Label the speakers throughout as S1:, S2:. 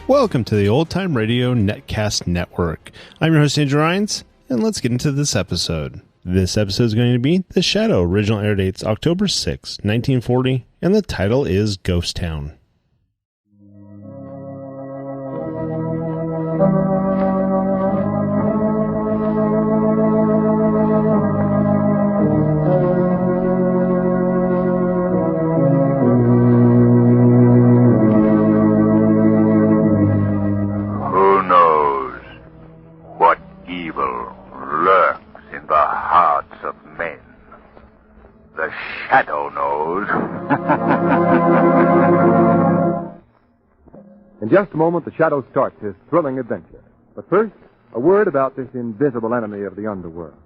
S1: Welcome to the Old Time Radio Netcast Network. I'm your host, Andrew Rines, and let's get into this episode. This episode is going to be The Shadow. Original air dates October 6, 1940, and the title is Ghost Town.
S2: In just a moment, the Shadow starts his thrilling adventure. But first, a word about this invisible enemy of the underworld.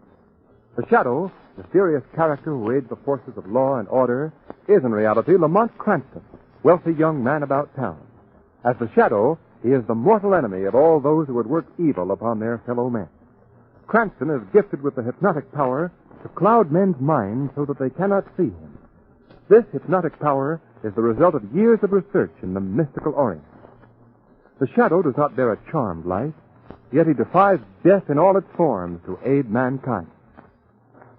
S2: The Shadow, mysterious character who aids the forces of law and order, is in reality Lamont Cranston, wealthy young man about town. As the Shadow, he is the mortal enemy of all those who would work evil upon their fellow men. Cranston is gifted with the hypnotic power to cloud men's minds so that they cannot see him. This hypnotic power is the result of years of research in the mystical Orient. The Shadow does not bear a charmed life, yet he defies death in all its forms to aid mankind.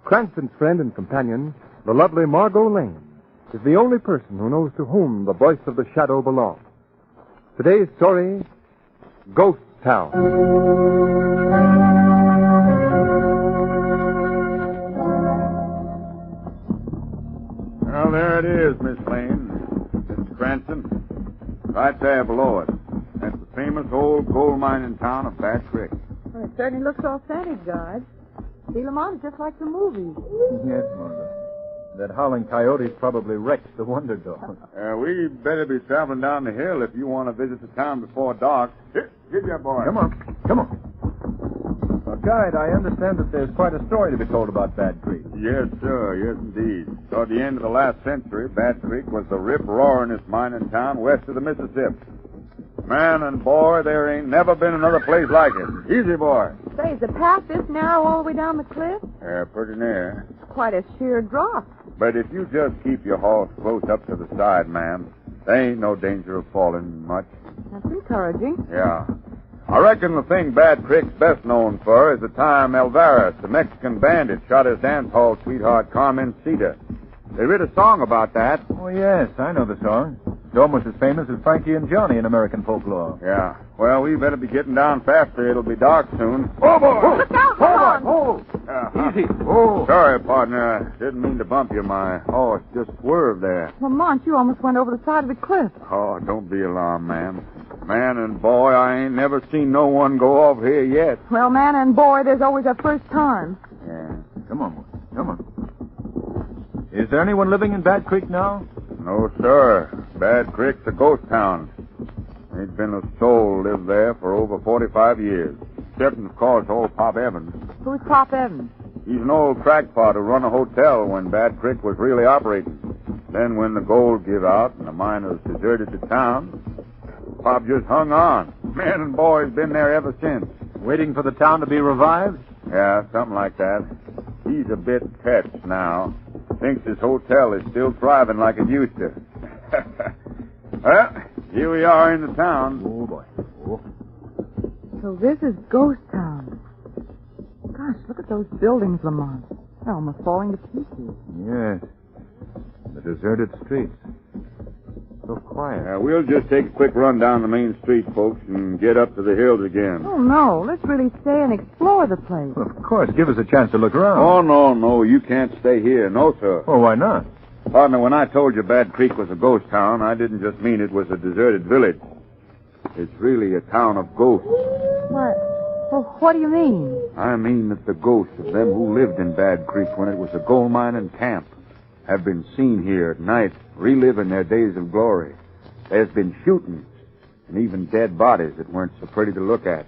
S2: Cranston's friend and companion, the lovely Margot Lane, is the only person who knows to whom the voice of the Shadow belongs. Today's story, Ghost Town.
S3: Well, there it is, Miss Lane. Mr. Cranston. Right there below it. That's the famous old gold mining town of Bad Creek.
S4: Well, it certainly looks authentic, Guard. See, Lamont, just like the movies.
S5: Yes, Margaret. That howling coyote's probably wrecked the Wonder Dog.
S3: We better be traveling down the hill if you want to visit the town before dark. Here, give your boy.
S5: Come on. Well, Guide, I understand that there's quite a story to be told about Bad Creek.
S3: Yes, sir. Yes, indeed. Toward the end of the last century, Bad Creek was the rip-roaringest mining town west of the Mississippi. Man and boy, there ain't never been another place like it. Easy, boy.
S4: Say, is the path this narrow all the way down the cliff?
S3: Yeah, pretty near.
S4: Quite a sheer drop.
S3: But if you just keep your horse close up to the side, ma'am, there ain't no danger of falling much.
S4: That's encouraging.
S3: Yeah. I reckon the thing Bad Creek's best known for is the time Alvarez, the Mexican bandit, shot his dance hall sweetheart, Carmencita. They wrote a song about that.
S5: Oh, yes, I know the song. It's almost as famous as Frankie and Johnny in American folklore.
S3: Yeah. Well, we better be getting down faster. It'll be dark soon. Oh, boy!
S4: Look out, Lamont!
S5: Easy.
S3: Oh. Sorry, partner. Didn't mean to bump you. My horse just swerved there.
S4: Lamont, you almost went over the side of the cliff.
S3: Oh, don't be alarmed, ma'am. Man and boy, I ain't never seen no one go off here yet.
S4: Well, man and boy, there's always a first time.
S3: Yeah.
S5: Come on. Is there anyone living in Bad Creek now?
S3: No, sir. Bad Creek's a ghost town. Ain't been a soul lived there for over 45 years. Except, of course, old Pop Evans.
S4: Who's Pop Evans?
S3: He's an old crackpot who run a hotel when Bad Creek was really operating. Then when the gold give out and the miners deserted the town, Pop just hung on. Man and boy's been there ever since.
S5: Waiting for the town to be revived?
S3: Yeah, something like that. He's a bit touched now. Thinks his hotel is still thriving like it used to. Well, here we are in the town.
S5: Oh, boy. Oh.
S4: So this is Ghost Town. Gosh, look at those buildings, Lamont. They're almost falling to pieces.
S5: Yes. The deserted streets. So quiet.
S3: We'll just take a quick run down the main street, folks, and get up to the hills again.
S4: Oh, no. Let's really stay and explore the place.
S5: Well, of course. Give us a chance to look around.
S3: Oh, no. You can't stay here. No, sir.
S5: Oh, why not?
S3: Partner, when I told you Bad Creek was a ghost town, I didn't just mean it was a deserted village. It's really a town of ghosts.
S4: What? Well, what do you mean?
S3: I mean that the ghosts of them who lived in Bad Creek when it was a gold mining camp have been seen here at night, reliving their days of glory. There's been shootings and even dead bodies that weren't so pretty to look at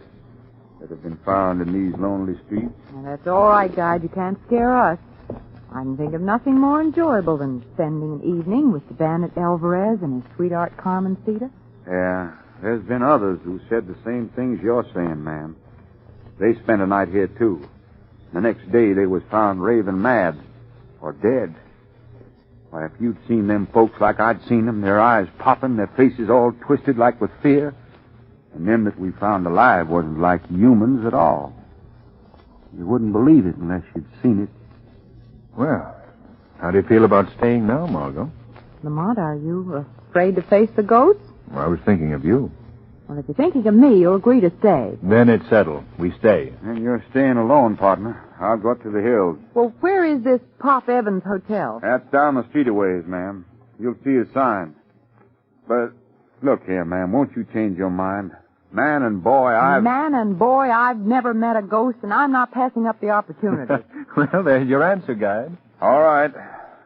S3: that have been found in these lonely streets.
S4: Well, that's all right, Guide. You can't scare us. I can think of nothing more enjoyable than spending an evening with the bandit Alvarez and his sweetheart Carmencita.
S3: Yeah, there's been others who said the same things you're saying, ma'am. They spent a night here, too. The next day, they was found raving mad or dead. Why, if you'd seen them folks like I'd seen them, their eyes popping, their faces all twisted like with fear, And them that we found alive wasn't like humans at all. You wouldn't believe it unless you'd seen it.
S5: Well, how do you feel about staying now, Margot?
S4: Lamont, are you afraid to face the ghosts?
S5: Well, I was thinking of you.
S4: Well, if you're thinking of me, you'll agree to stay.
S5: Then it's settled. We stay.
S3: And you're staying alone, partner. I'll go up to the hills.
S4: Well, where is this Pop Evans Hotel?
S3: That's down the street a ways, ma'am. You'll see a sign. But look here, ma'am, won't you change your mind? Man and boy, I've never met a ghost, and I'm not passing up the opportunity.
S5: Well, there's your answer, guide.
S3: All right.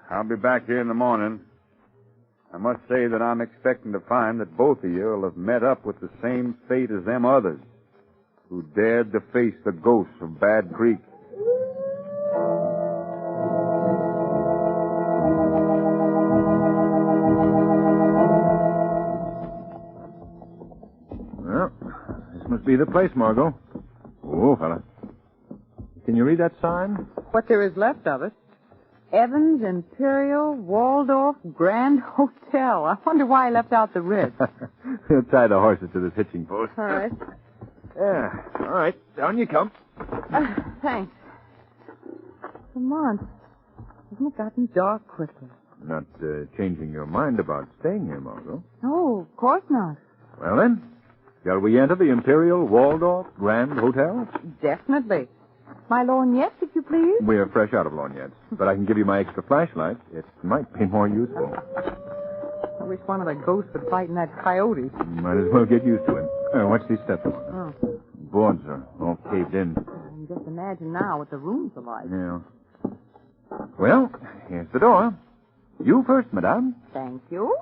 S3: I'll be back here in the morning. I must say that I'm expecting to find that both of you will have met up with the same fate as them others who dared to face the ghosts of Bad Creek.
S5: Well, this must be the place, Margot. Oh, fella. Can you read that sign?
S4: What there is left of it. Evans Imperial Waldorf Grand Hotel. I wonder why I left out the Ritz.
S5: We'll tie the horses to this hitching post.
S4: All right.
S5: Yeah. All right. Down you come.
S4: Thanks. Come on. Hasn't it gotten dark quickly?
S5: Not changing your mind about staying here, Margot.
S4: No, of course not.
S5: Well, then, shall we enter the Imperial Waldorf Grand Hotel?
S4: Definitely. My lorgnettes, if you please.
S5: We're fresh out of lorgnettes, but I can give you my extra flashlight. It might be more useful.
S4: I wish one of the ghosts would fight in that coyote.
S5: Might as well get used to him. Watch these steps.
S4: Oh.
S5: Boards are all caved in.
S4: I can just imagine now what the rooms are like.
S5: Yeah. Well, here's the door. You first, madame.
S4: Thank you.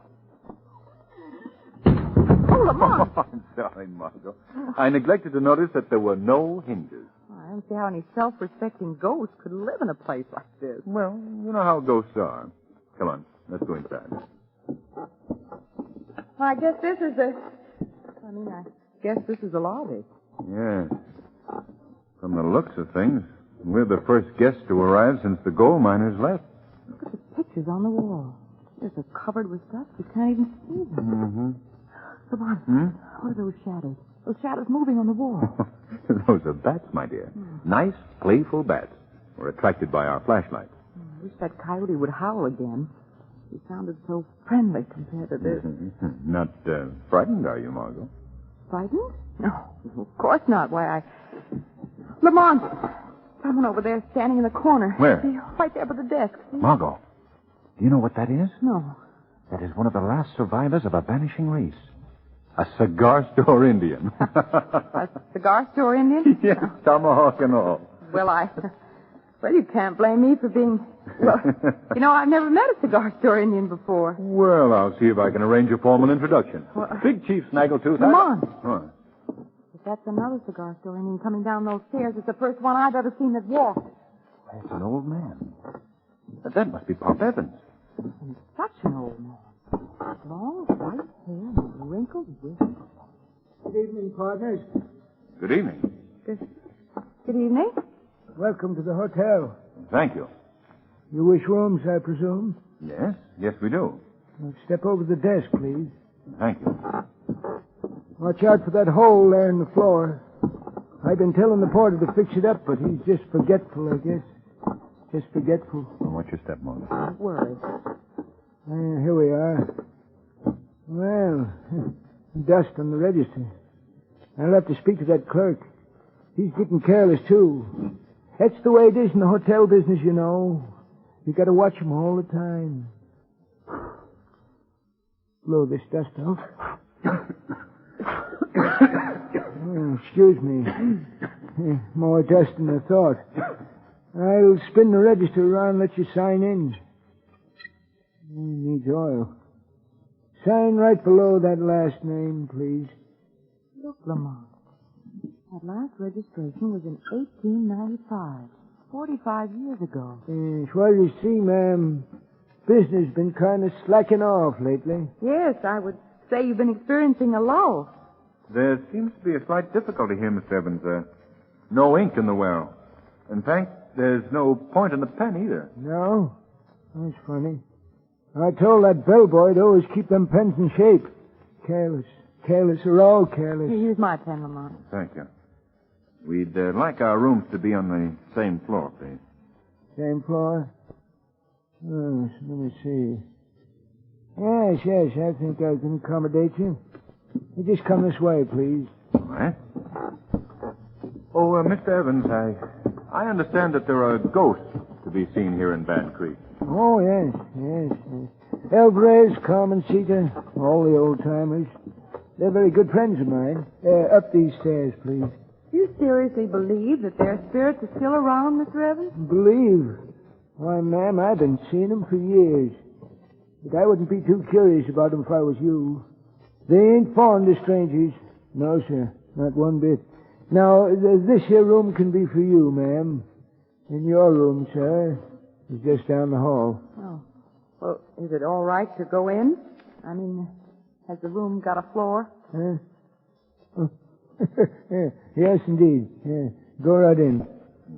S4: Oh, Lamont.
S5: I'm sorry, Margot. I neglected to notice that there were no hinges.
S4: I don't see how any self-respecting ghost could live in a place like this.
S5: Well, you know how ghosts are. Come on, let's go inside.
S4: Well, I guess this is the lobby.
S5: Yes. From the looks of things, we're the first guests to arrive since the gold miners left.
S4: Look at the pictures on the wall. There's a cupboard with stuff. You can't even see them.
S5: Mm-hmm.
S4: Come on. What are those shadows? Those shadows moving on the wall.
S5: Those are bats, my dear. Nice, playful bats. We're attracted by our flashlights.
S4: I wish that coyote would howl again. He sounded so friendly compared to this.
S5: Not frightened, are you, Margot?
S4: Frightened? No, of course not. Why, Lamont! Someone over there standing in the corner.
S5: Where?
S4: See, right there by the desk. See?
S5: Margot, do you know what that is?
S4: No.
S5: That is one of the last survivors of a vanishing race. A cigar store Indian.
S4: A cigar store Indian?
S5: Yes, tomahawk and all.
S4: Well, you can't blame me for being... Well, I've never met a cigar store Indian before.
S5: Well, I'll see if I can arrange a formal introduction.
S4: Well,
S5: Big Chief Snaggletooth.
S4: Come on.
S5: What?
S4: If that's another cigar store Indian coming down those stairs, it's the first one I've ever seen that walked.
S5: It's an old man. That must be Pop Evans.
S4: And such an old man. Long white hair and wrinkled whiskers.
S6: Good evening, partners.
S5: Good evening.
S4: Good evening.
S6: Welcome to the hotel.
S5: Thank you.
S6: You wish rooms, I presume?
S5: Yes, we do.
S6: Well, step over to the desk, please.
S5: Thank you.
S6: Watch out for that hole there in the floor. I've been telling the porter to fix it up, but he's just forgetful, I guess. Just forgetful.
S5: Well, what's your step, Mother?
S4: Don't worry.
S6: Here we are. Well, dust on the register. I'll have to speak to that clerk. He's getting careless, too. That's the way it is in the hotel business, you know. You got to watch him all the time. Blow this dust off. Excuse me. More dust than I thought. I'll spin the register around and let you sign in. Needs oil. Sign right below that last name, please.
S4: Look, Lamont. That last registration was in 1895. 45 years ago.
S6: Yes, well, you see, ma'am, business has been kind of slacking off lately.
S4: Yes, I would say you've been experiencing a lull.
S5: There seems to be a slight difficulty here, Mr. Evans. No ink in the well. In fact, there's no point in the pen either.
S6: No? That's funny. I told that bellboy to always keep them pens in shape. Careless are all careless.
S4: Here's my pen, Lamont.
S5: Thank you. We'd like our rooms to be on the same floor, please.
S6: Same floor? Oh, let me see. Yes, I think I can accommodate you. You just come this way, please.
S5: All right. Oh, Mr. Evans, I understand that there are ghosts to be seen here in Bad Creek.
S6: Oh, yes. Alvarez, Carmencita, all the old-timers. They're very good friends of mine. Up these stairs, please.
S4: You seriously believe that their spirits are still around, Mr. Evans?
S6: Believe? Why, ma'am, I've been seeing them for years. But I wouldn't be too curious about them if I was you. They ain't fond of strangers. No, sir, not one bit. Now, this here room can be for you, ma'am. And your room, sir, is just down the hall.
S4: Oh. Well, is it all right to go in? I mean, has the room got a floor?
S6: Yes, indeed. Go right in.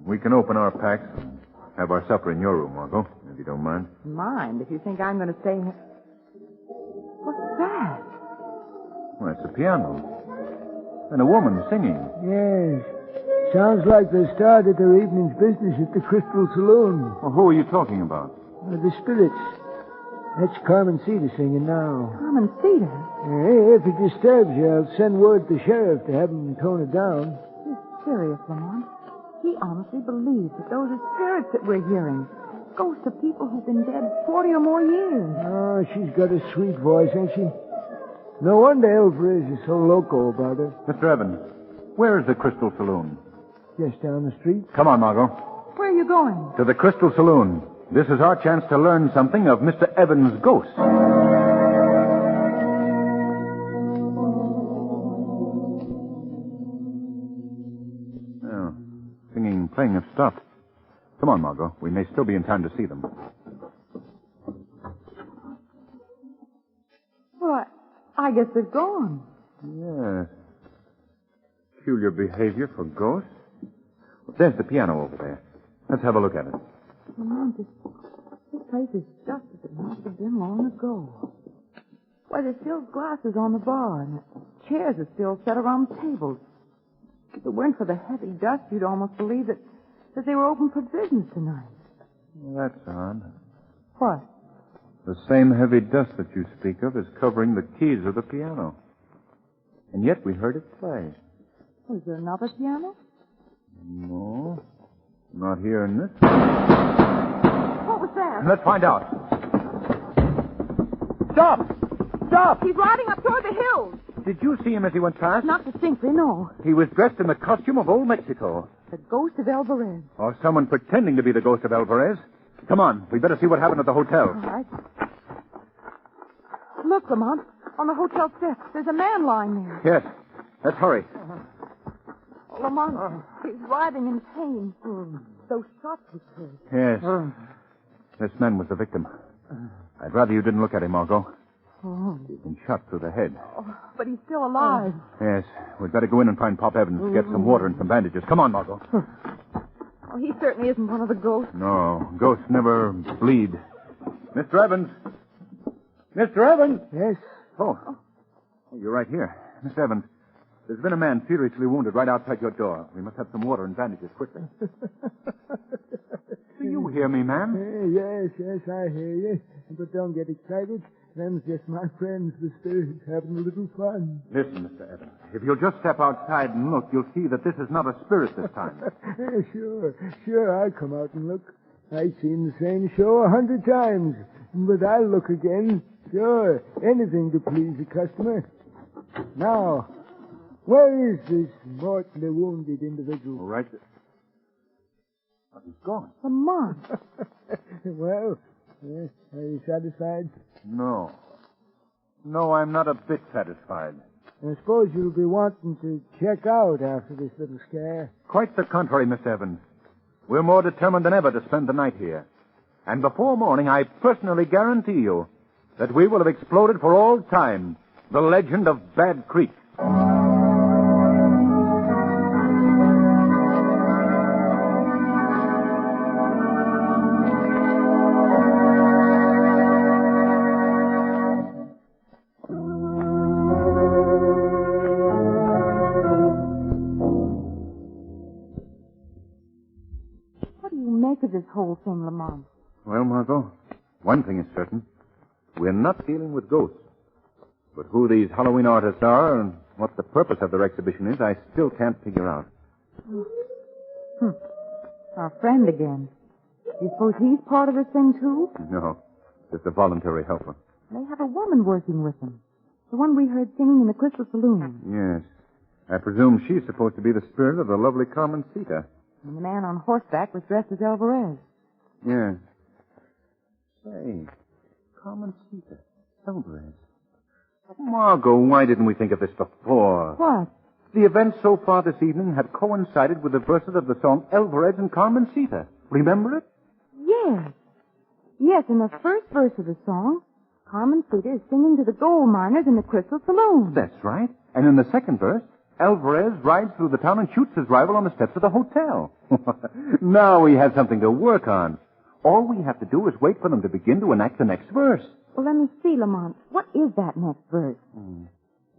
S5: We can open our packs and have our supper in your room, Margot, if you don't mind.
S4: Mind, if you think I'm going to stay here. What's that?
S5: Well, it's a piano. And a woman singing.
S6: Yes. Sounds like they started their evening's business at the Crystal Saloon.
S5: Well, who are you talking about?
S6: The spirits. That's Carmencita singing now.
S4: Carmencita?
S6: If it disturbs you, I'll send word to the sheriff to have him tone it down.
S4: He's serious, Lamont. He honestly believes that those are spirits that we're hearing. Ghosts of people who've been dead 40 or more years.
S6: Oh, she's got a sweet voice, ain't she? No wonder Alvarez is so loco about her.
S5: Mr. Evans, where is the Crystal Saloon?
S6: Just down the street.
S5: Come on, Margot.
S4: Where are you going?
S5: To the Crystal Saloon. This is our chance to learn something of Mr. Evans' ghost. Oh, singing, playing have stopped. Come on, Margot. We may still be in time to see them.
S4: Well, I guess they're gone.
S5: Yes. Peculiar behavior for ghosts. There's the piano over there. Let's have a look at it.
S4: Lamont, this place is just as it must have been long ago. Why, there's still glasses on the bar, and the chairs are still set around tables. If it weren't for the heavy dust, you'd almost believe that they were open for business tonight.
S5: Well, that's odd.
S4: What?
S5: The same heavy dust that you speak of is covering the keys of the piano. And yet we heard it play.
S4: Was there another piano?
S5: No. Not here in this.
S4: What was that?
S5: Let's find out. Stop! Stop!
S4: He's riding up toward the hills.
S5: Did you see him as he went past?
S4: Not distinctly, no.
S5: He was dressed in the costume of old Mexico.
S4: The ghost of Alvarez.
S5: Or someone pretending to be the ghost of Alvarez. Come on, we better see what happened at the hotel.
S4: All right. Look, Lamont, on the hotel steps, there's a man lying there.
S5: Yes, let's hurry.
S4: Oh, Lamont, he's writhing in pain. Those shots he took.
S5: Yes. This man was the victim. I'd rather you didn't look at him, Margot. He's been shot through the head.
S4: Oh, but he's still alive.
S5: Yes, we'd better go in and find Pop Evans to get some water and some bandages. Come on, Margot.
S4: Oh, he certainly isn't one of the ghosts.
S5: No, ghosts never bleed. Mr. Evans. Mr. Evans!
S6: Yes?
S5: Oh, you're right here. Mr. Evans, there's been a man seriously wounded right outside your door. We must have some water and bandages quickly. Do you hear me, man?
S6: Yes, I hear you. But don't get excited. Them's just my friends, the spirits, having a little fun.
S5: Listen, Mr. Evans, if you'll just step outside and look, you'll see that this is not a spirit this time.
S6: Sure, I'll come out and look. I've seen the same show 100 times. But I'll look again. Sure, anything to please the customer. Now, where is this mortally wounded individual?
S5: All right. Oh, he's gone.
S4: Lamont.
S6: Well, are you satisfied?
S5: No. No, I'm not a bit satisfied.
S6: I suppose you'll be wanting to check out after this little scare.
S5: Quite the contrary, Miss Evans. We're more determined than ever to spend the night here. And before morning, I personally guarantee you that we will have exploded for all time the legend of Bad Creek.
S4: of this whole thing, Lamont?
S5: Well, Margot, one thing is certain. We're not dealing with ghosts. But who these Halloween artists are and what the purpose of their exhibition is, I still can't figure out.
S4: Our friend again. You suppose he's part of this thing, too?
S5: No, just a voluntary helper.
S4: They have a woman working with them. The one we heard singing in the Crystal Saloon.
S5: Yes. I presume she's supposed to be the spirit of the lovely Carmencita.
S4: And the man on horseback was dressed as Alvarez.
S5: Yes. Say, Carmencita, Alvarez. Margot, why didn't we think of this before?
S4: What?
S5: The events so far this evening had coincided with the verses of the song Alvarez and Carmencita. Remember it?
S4: Yes. Yes, in the first verse of the song, Carmencita is singing to the gold miners in the Crystal Saloon.
S5: That's right. And in the second verse, Alvarez rides through the town and shoots his rival on the steps of the hotel. Now we have something to work on. All we have to do is wait for them to begin to enact the next verse.
S4: Well, let me see, Lamont. What is that next verse?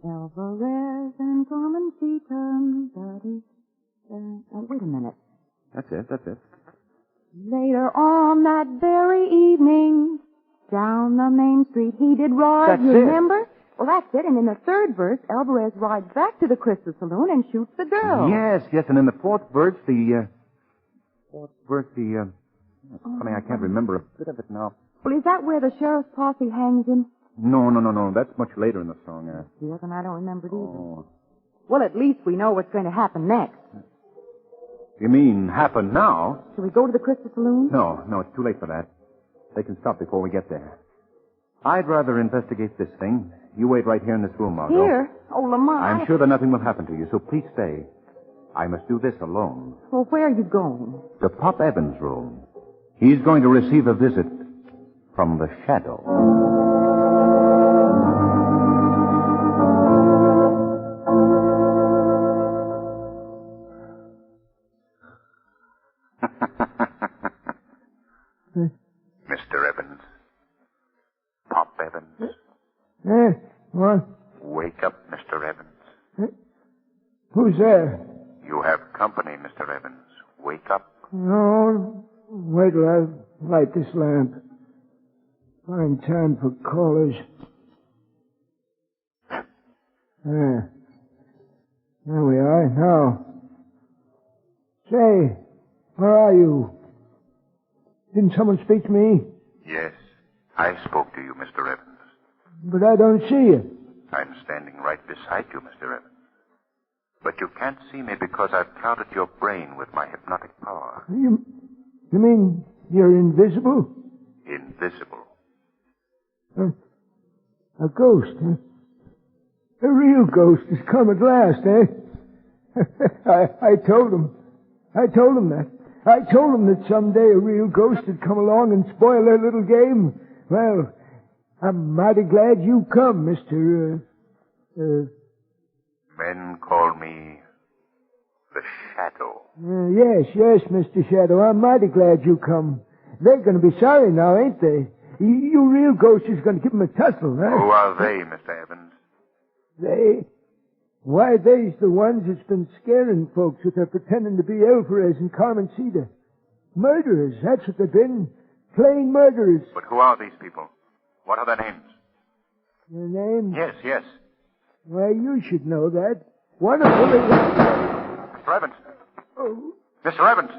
S4: Alvarez and Carmencita. Wait a minute.
S5: That's it.
S4: Later on that very evening, down the main street he did ride.
S5: That's
S4: you
S5: it.
S4: remember? Well, that's it. And in the third verse, Alvarez rides back to the Crystal Saloon and shoots the girl.
S5: Yes. And in the fourth verse, it's funny, I can't remember a bit of it now.
S4: Well, is that where the sheriff's posse hangs him?
S5: No. That's much later in the song.
S4: Yes, and I don't remember it either.
S5: Oh.
S4: Well, at least we know what's going to happen next.
S5: You mean happen now?
S4: Shall we go to the Crystal Saloon?
S5: No, it's too late for that. They can stop before we get there. I'd rather investigate this thing. You wait right here in this room, Margot.
S4: Here? Oh, Lamont.
S5: I'm sure that nothing will happen to you, so please stay. I must do this alone.
S4: Well, where are you going?
S5: To Pop Evans' room. He's going to receive a visit from the shadow. Mr. Evans. Pop Evans.
S6: What?
S5: Wake up, Mr. Evans.
S6: Who's there?
S5: You have company, Mr. Evans. Wake up.
S6: No, wait till I light this lamp. Fine time for callers. There we are, now. Say, where are you? Didn't someone speak to me?
S5: Yes, I spoke to you, Mr. Evans.
S6: But I don't see you.
S5: I'm standing right beside you, Mr. Evans. But you can't see me because I've clouded your brain with my hypnotic power.
S6: You mean you're invisible?
S5: Invisible.
S6: A ghost, huh? A real ghost has come at last, eh? I told him that. I told him that someday a real ghost would come along and spoil their little game. Well, I'm mighty glad you come, Mr.
S5: Men call me the Shadow.
S6: Yes, Mr. Shadow. I'm mighty glad you come. They're going to be sorry now, ain't they? You real ghost is going to give them a tussle, huh?
S5: Who are they, Mr. Evans?
S6: They? Why, they's the ones that's been scaring folks with their pretending to be Alvarez and Carmencita. Murderers, that's what they've been. Plain murderers.
S5: But who are these people? What are their names?
S6: Their names?
S5: Yes.
S6: Why, you should know that. One of them is...
S5: Mr. Evans.
S6: Oh,
S5: Mr. Evans.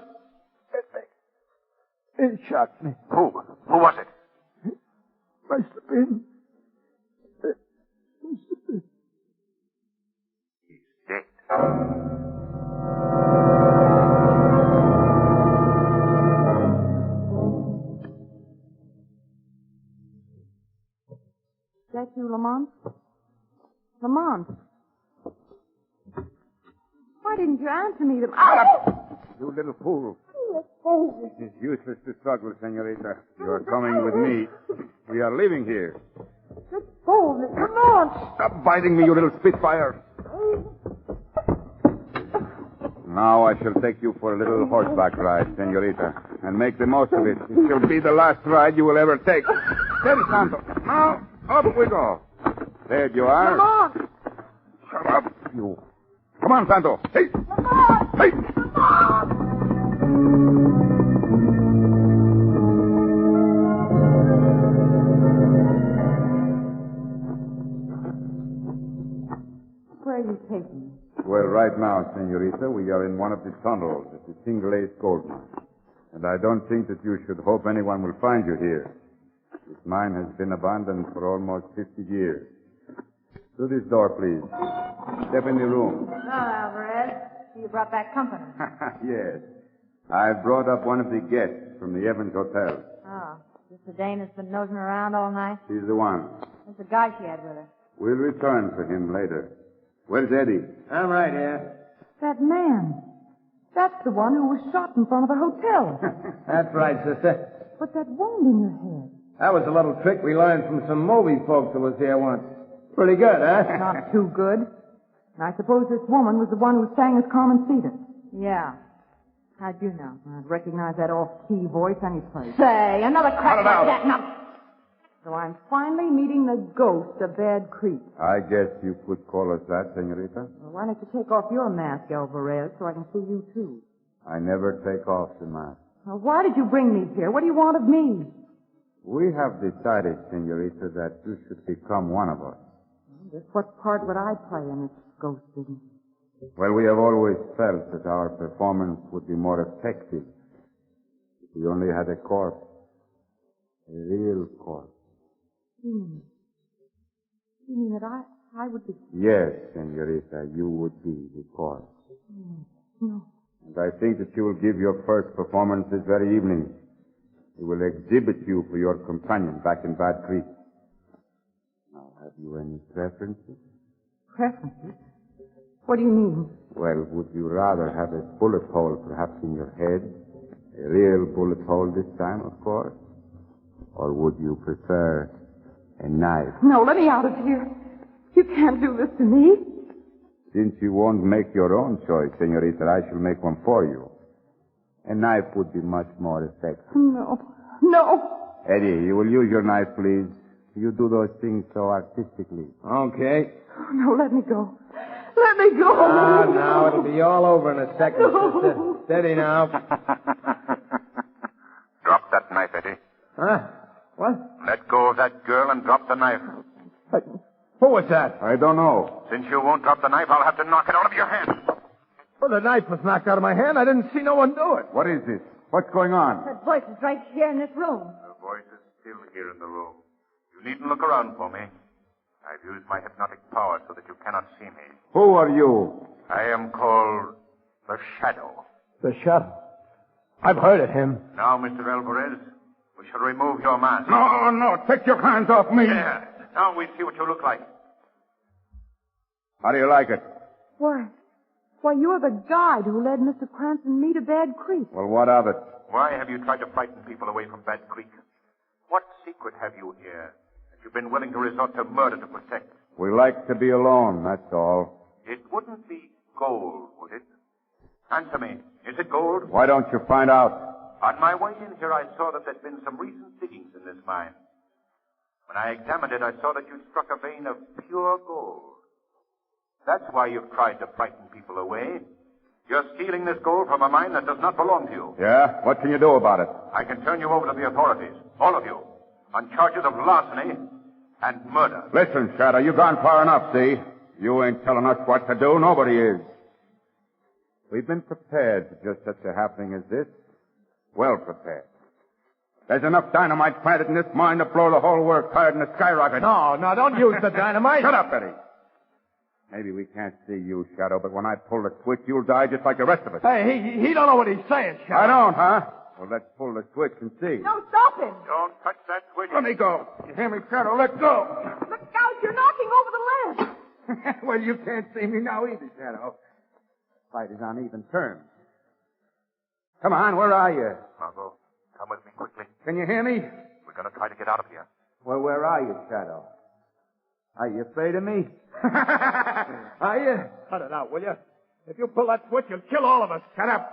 S6: it shocked me.
S5: Who was it?
S6: Must have been...
S5: He's dead.
S4: Is that you, Lamont? Lamont. Why didn't you answer me?
S3: You little fool. It is useless to struggle, senorita. You are coming with me. We are living here.
S4: Lamont!
S3: Stop biting me, you little spitfire. Now I shall take you for a little horseback ride, senorita, and make the most of it. It shall be the last ride you will ever take. Steady, Santo. Now, up we go. There you are.
S4: Lamont!
S3: Shut up, you. Come on, Santo. Hey!
S4: Lamont!
S3: Hey!
S4: Lamont! taking me?
S3: Well, right now, senorita, we are in one of the tunnels at the Single Ace gold mine. And I don't think that you should hope anyone will find you here. This mine has been abandoned for almost 50 years. Through this door, please. Step in the room.
S7: Hello, Alvarez. You brought back company.
S3: Yes. I brought up one of the guests from the Evans Hotel.
S7: Oh, is this the dame that's been nosing around all night?
S3: She's the one.
S7: Where's the guy she had with her?
S3: We'll return for him later. Where's Eddie?
S5: I'm right here.
S4: That man. That's the one who was shot in front of the hotel.
S5: That's right, sister.
S4: But that wound in your head.
S5: That was a little trick we learned from some movie folks that was here once. Pretty good, huh?
S4: Not too good. And I suppose this woman was the one who sang as Carmen Cedar.
S7: Yeah. How'd you know?
S4: I'd recognize that off-key voice any place.
S7: Say, another crack like that, now.
S4: So I'm finally meeting the ghost of Bad Creek.
S3: I guess you could call us that, senorita.
S4: Well, why don't you take off your mask, Alvarez, so I can see you, too?
S3: I never take off the mask.
S4: Now, why did you bring me here? What do you want of me?
S3: We have decided, senorita, that you should become one of us.
S4: Just what part would I play in this ghost business?
S3: Well, we have always felt that our performance would be more effective if we only had a corpse. A real corpse.
S4: You mean that I would be...
S3: Yes, senorita, you would be the corpse.
S4: No.
S3: And I think that you will give your first performance this very evening. We will exhibit you for your companion back in Bad Creek. Now, have you any preferences?
S4: Preferences? What do you mean?
S3: Well, would you rather have a bullet hole perhaps in your head? A real bullet hole this time, of course? Or would you prefer a knife?
S4: No, let me out of here. You can't do this to me.
S3: Since you won't make your own choice, senorita, I shall make one for you. A knife would be much more effective.
S4: No.
S3: Eddie, you will use your knife, please. You do those things so artistically.
S5: Okay.
S4: No, let me go. Let me go.
S5: Now, it'll be all over in a second, sister. Steady now.
S8: Drop that knife, Eddie.
S5: Huh? What?
S8: Let go of that girl and drop the knife.
S5: Who was that?
S3: I don't know.
S8: Since you won't drop the knife, I'll have to knock it out of your hand.
S5: Well, the knife was knocked out of my hand. I didn't see no one do it.
S3: What is this? What's going on?
S7: That voice is right here in this room.
S8: The voice is still here in the room. You needn't look around for me. I've used my hypnotic power so that you cannot see me.
S3: Who are you?
S8: I am called the Shadow.
S5: The Shadow. I've heard of him.
S8: Now, Mr. Alvarez, we shall remove your mask.
S3: No. Take your hands off me.
S8: There. Now we see what you look like.
S3: How do you like it?
S4: Why, you're the guide who led Mr. Cranston and me to Bad Creek.
S3: Well, what of it?
S8: Why have you tried to frighten people away from Bad Creek? What secret have you here that you've been willing to resort to murder to protect?
S3: We like to be alone, that's all.
S8: It wouldn't be gold, would it? Answer me. Is it gold?
S3: Why don't you find out?
S8: On my way in here, I saw that there'd been some recent diggings in this mine. When I examined it, I saw that you'd struck a vein of pure gold. That's why you've tried to frighten people away. You're stealing this gold from a mine that does not belong to you.
S3: Yeah? What can you do about it?
S8: I can turn you over to the authorities, all of you, on charges of larceny and murder.
S3: Listen, Shadow, you've gone far enough, see? You ain't telling us what to do. Nobody is. We've been prepared for just such a happening as this. Well prepared. There's enough dynamite planted in this mine to blow the whole works higher than a skyrocket.
S5: No, don't use the dynamite.
S3: Shut up, Eddie. Maybe we can't see you, Shadow, but when I pull the switch, you'll die just like the rest of us.
S5: Hey, he don't know what he's saying, Shadow.
S3: I don't, huh? Well, let's pull the switch and see.
S4: No, stop him.
S8: Don't touch that switch.
S3: Let me go. You hear me, Shadow? Let go.
S4: Look out, you're knocking over the lamp.
S3: Well, you can't see me now either, Shadow. Fight is on even terms. Come on, where are you?
S8: Margot, come with me quickly.
S3: Can you hear me?
S8: We're going to try to get out of here.
S3: Well, where are you, Shadow? Are you afraid of me? Are you?
S5: Cut it out, will you? If you pull that switch, you'll kill all of us.
S3: Shut up.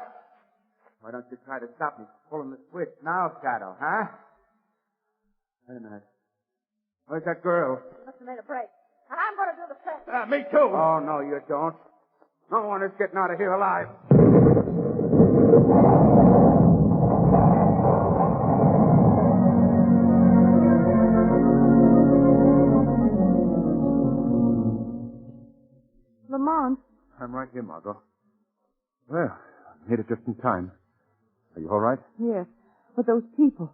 S3: Why don't you try to stop me pulling the switch now, Shadow, huh? Wait a minute. Where's that girl?
S7: Must have made a break. And I'm going to do the same.
S5: Me too.
S3: Oh, no, you don't. No one is getting out of here alive.
S4: Lamont.
S2: I'm right here, Margot. Well, I made it just in time. Are you all right?
S4: Yes, but those people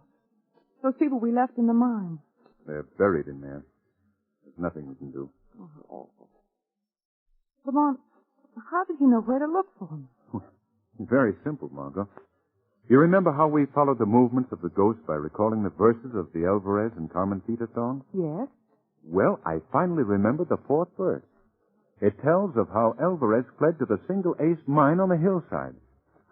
S4: we left in the mine.
S2: They're buried in there. There's nothing we can do.
S4: Oh, awful. Lamont, how did you know where to look for them?
S2: Very simple, Margot. You remember how we followed the movements of the ghost by recalling the verses of the Alvarez and Carmencita song?
S4: Yes.
S2: Well, I finally remembered the fourth verse. It tells of how Alvarez fled to the single ace mine on the hillside.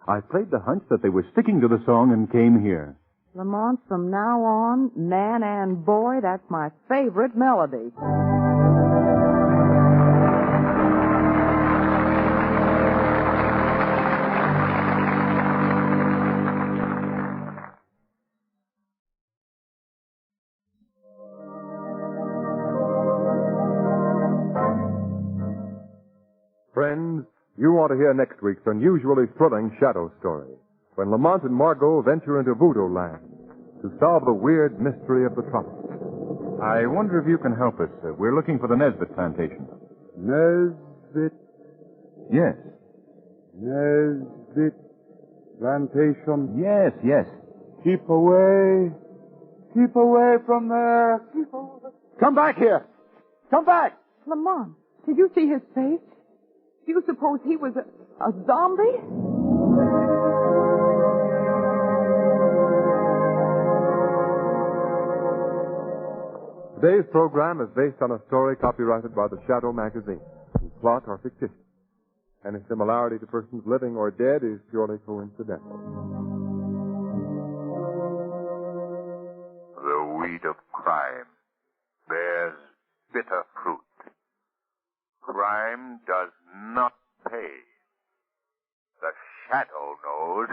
S2: I played the hunch that they were sticking to the song and came here.
S4: Lamont, from now on, man and boy, that's my favorite melody.
S2: Friends, you want to hear next week's unusually thrilling shadow story, when Lamont and Margot venture into voodoo land to solve the weird mystery of the tropics.
S5: I wonder if you can help us. We're looking for the Nesbitt plantation.
S3: Nesbitt.
S5: Yes.
S3: Nesbitt plantation.
S5: Yes.
S3: Keep away. Keep away from there. Keep away.
S2: Come back here! Come back!
S4: Lamont, did you see his face? Do you suppose he was a zombie?
S2: Today's program is based on a story copyrighted by the Shadow magazine, whose plot are fictitious. Any similarity to persons living or dead is purely coincidental.
S8: The weed of crime bears bitter fruit. Crime does not pay. The shadow knows.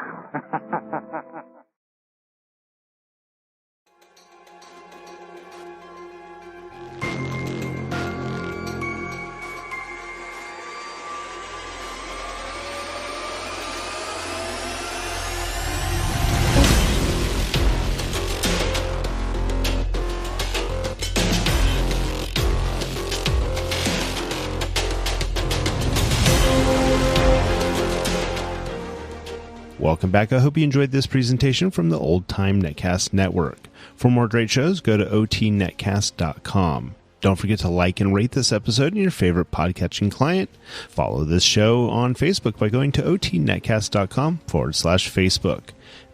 S1: Welcome back. I hope you enjoyed this presentation from the Old Time Netcast Network. For more great shows, go to otnetcast.com. Don't forget to like and rate this episode in your favorite podcatching client. Follow this show on Facebook by going to otnetcast.com/Facebook.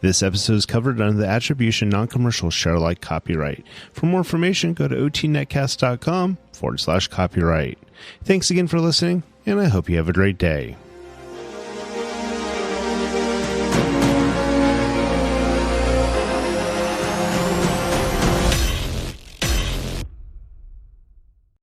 S1: This episode is covered under the Attribution Non-Commercial ShareAlike copyright. For more information, go to otnetcast.com/copyright. Thanks again for listening, and I hope you have a great day.